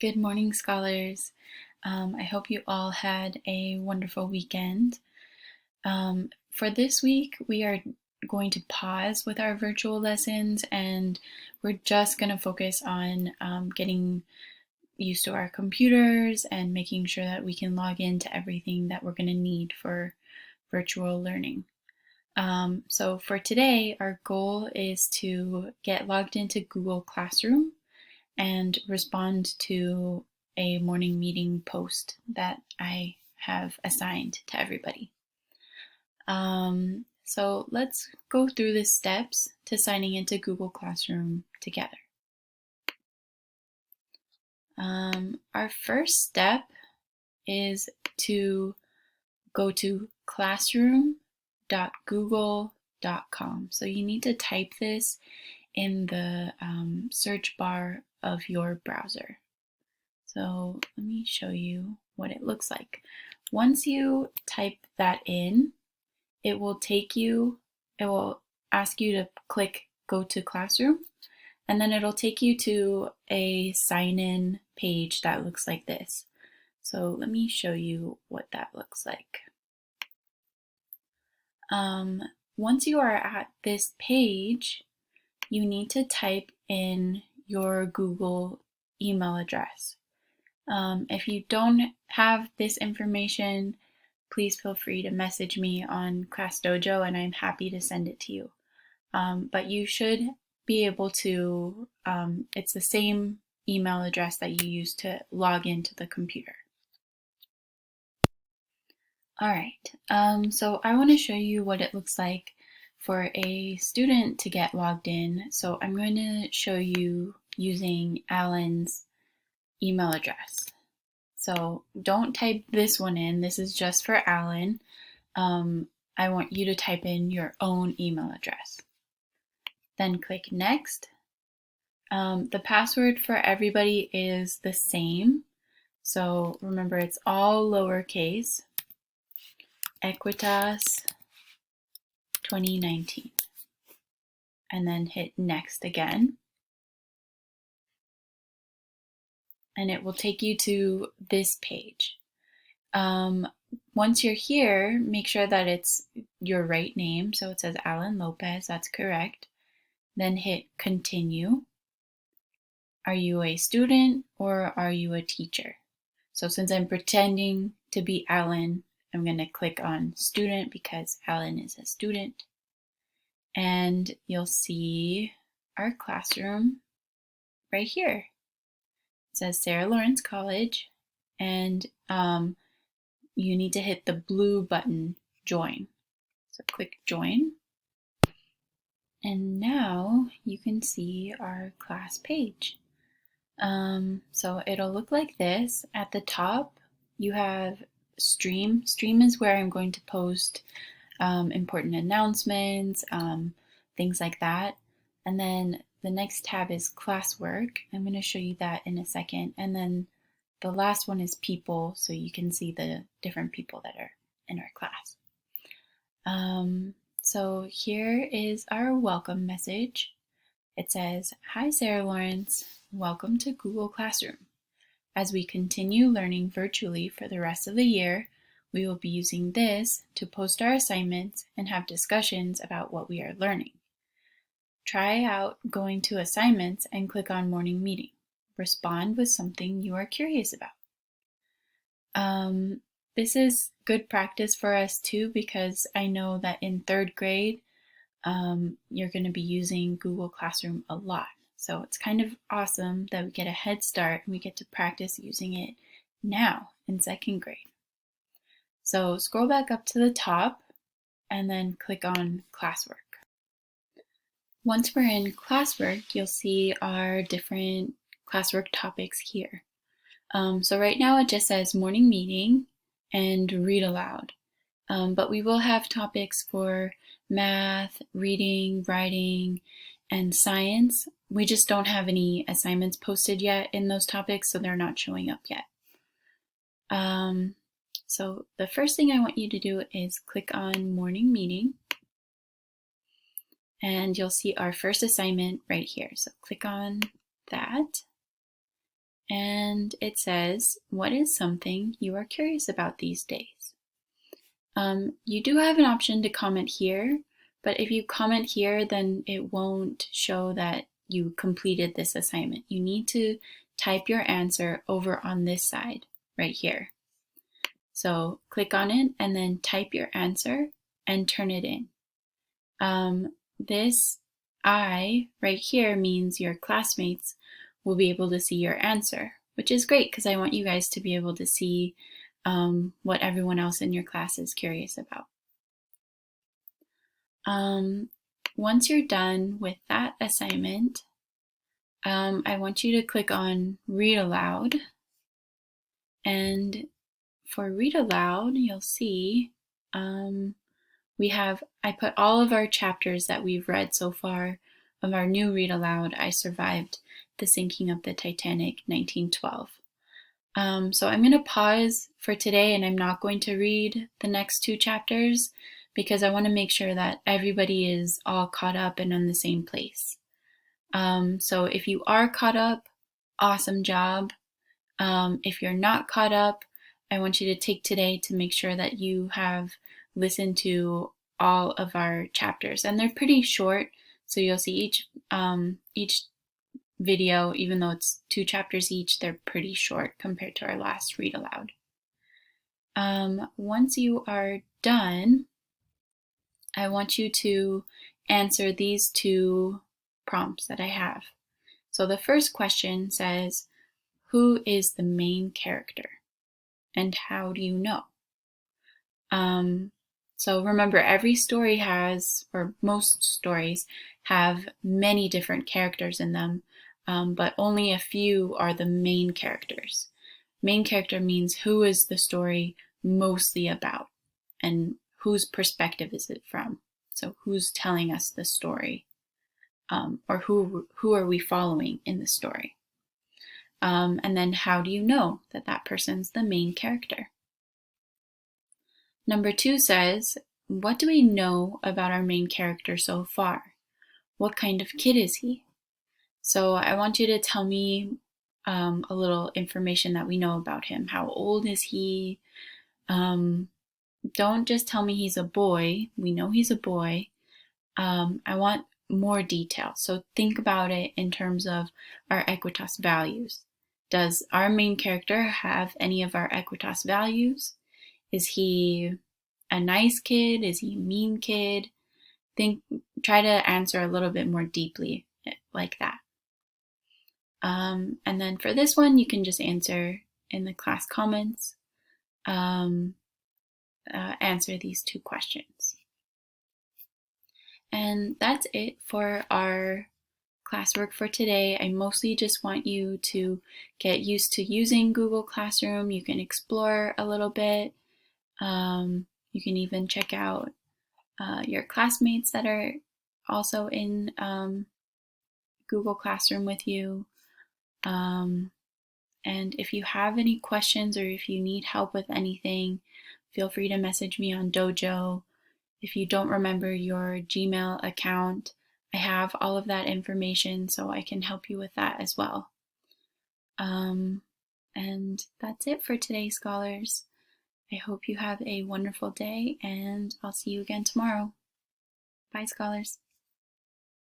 Good morning, scholars. I hope you all had a wonderful weekend. For this week, we are going to pause with our virtual lessons and we're just going to focus on getting used to our computers and making sure that we can log into everything that we're going to need for virtual learning. So for today, our goal is to get logged into Google Classroom and respond to a morning meeting post that I have assigned to everybody. So let's go through the steps to signing into Google Classroom together. Our first step is to go to classroom.google.com. So you need to type this in the search bar of your browser. So let me show you what it looks like. Once you type that in, it will ask you to click Go to Classroom, and then it'll take you to a sign-in page that looks like this. So let me show you what that looks like. Once you are at this page, you need to type in your Google email address. If you don't have this information, please feel free to message me on ClassDojo and I'm happy to send it to you. But you should be able to, it's the same email address that you use to log into the computer. All right, so I want to show you what it looks like for a student to get logged in. So I'm going to show you using Alan's email address. So don't type this one in. This is just for Alan. I want you to type in your own email address. Then click Next. The password for everybody is the same. So remember, it's all lowercase. Equitas 2019. And then hit Next again. And it will take you to this page. Once you're here, make sure that it's your right name. So it says Alan Lopez, that's correct. Then hit Continue. Are you a student or are you a teacher? So since I'm pretending to be Alan, I'm going to click on Student because Alan is a student. And you'll see our classroom right here. It says Sarah Lawrence College, and you need to hit the blue button, Join. So click Join. And now you can see our class page. So it'll look like this. At the top, you have Stream. Stream is where I'm going to post important announcements, things like that. And then the next tab is Classwork. I'm going to show you that in a second. And then the last one is People, so you can see the different people that are in our class. So here is our welcome message. It says, "Hi Sarah Lawrence, welcome to Google Classroom. As we continue learning virtually for the rest of the year, we will be using this to post our assignments and have discussions about what we are learning. Try out going to assignments and click on morning meeting. Respond with something you are curious about." This is good practice for us too, because I know that in third grade, you're going to be using Google Classroom a lot. So it's kind of awesome that we get a head start and we get to practice using it now in second grade. So scroll back up to the top and then click on Classwork. Once we're in Classwork, you'll see our different classwork topics here. So right now it just says morning meeting and read aloud. But we will have topics for math, reading, writing, and science. We just don't have any assignments posted yet in those topics, so they're not showing up yet. So the first thing I want you to do is click on morning meeting, and you'll see our first assignment right here. So click on that. And it says, what is something you are curious about these days? You do have an option to comment here, but if you comment here, then it won't show that you completed this assignment. You need to type your answer over on this side, right here. So click on it and then type your answer and turn it in. This I right here means your classmates will be able to see your answer, which is great because I want you guys to be able to see what everyone else in your class is curious about. Once you're done with that assignment, I want you to click on Read Aloud. And for Read Aloud, you'll see I put all of our chapters that we've read so far of our new Read Aloud, I Survived the Sinking of the Titanic, 1912. So I'm going to pause for today and I'm not going to read the next 2 chapters because I want to make sure that everybody is all caught up and in the same place. So if you are caught up, awesome job. If you're not caught up, I want you to take today to make sure that you have listened to all of our chapters. And they're pretty short, so you'll see each video, even though it's 2 chapters each, they're pretty short compared to our last Read Aloud. Once you are done, I want you to answer these 2 prompts that I have. So the first question says, who is the main character? And how do you know? So remember, every story has, or most stories have many different characters in them, but only a few are the main characters. Main character means who is the story mostly about and whose perspective is it from? So who's telling us the story? Or who are we following in the story? And then how do you know that that person's the main character? Number 2 says, what do we know about our main character so far? What kind of kid is he? So I want you to tell me a little information that we know about him. How old is he? Don't just tell me he's a boy. We know he's a boy. I want more detail. So think about it in terms of our Equitas values. Does our main character have any of our Equitas values? Is he a nice kid? Is he a mean kid? Try to answer a little bit more deeply like that. And then for this one, you can just answer in the class comments. Answer these 2 questions. And that's it for our classwork for today. I mostly just want you to get used to using Google Classroom. You can explore a little bit. You can even check out your classmates that are also in Google Classroom with you. And if you have any questions or if you need help with anything, feel free to message me on Dojo. If you don't remember your Gmail account, I have all of that information so I can help you with that as well. And that's it for today, scholars. I hope you have a wonderful day and I'll see you again tomorrow. Bye, scholars.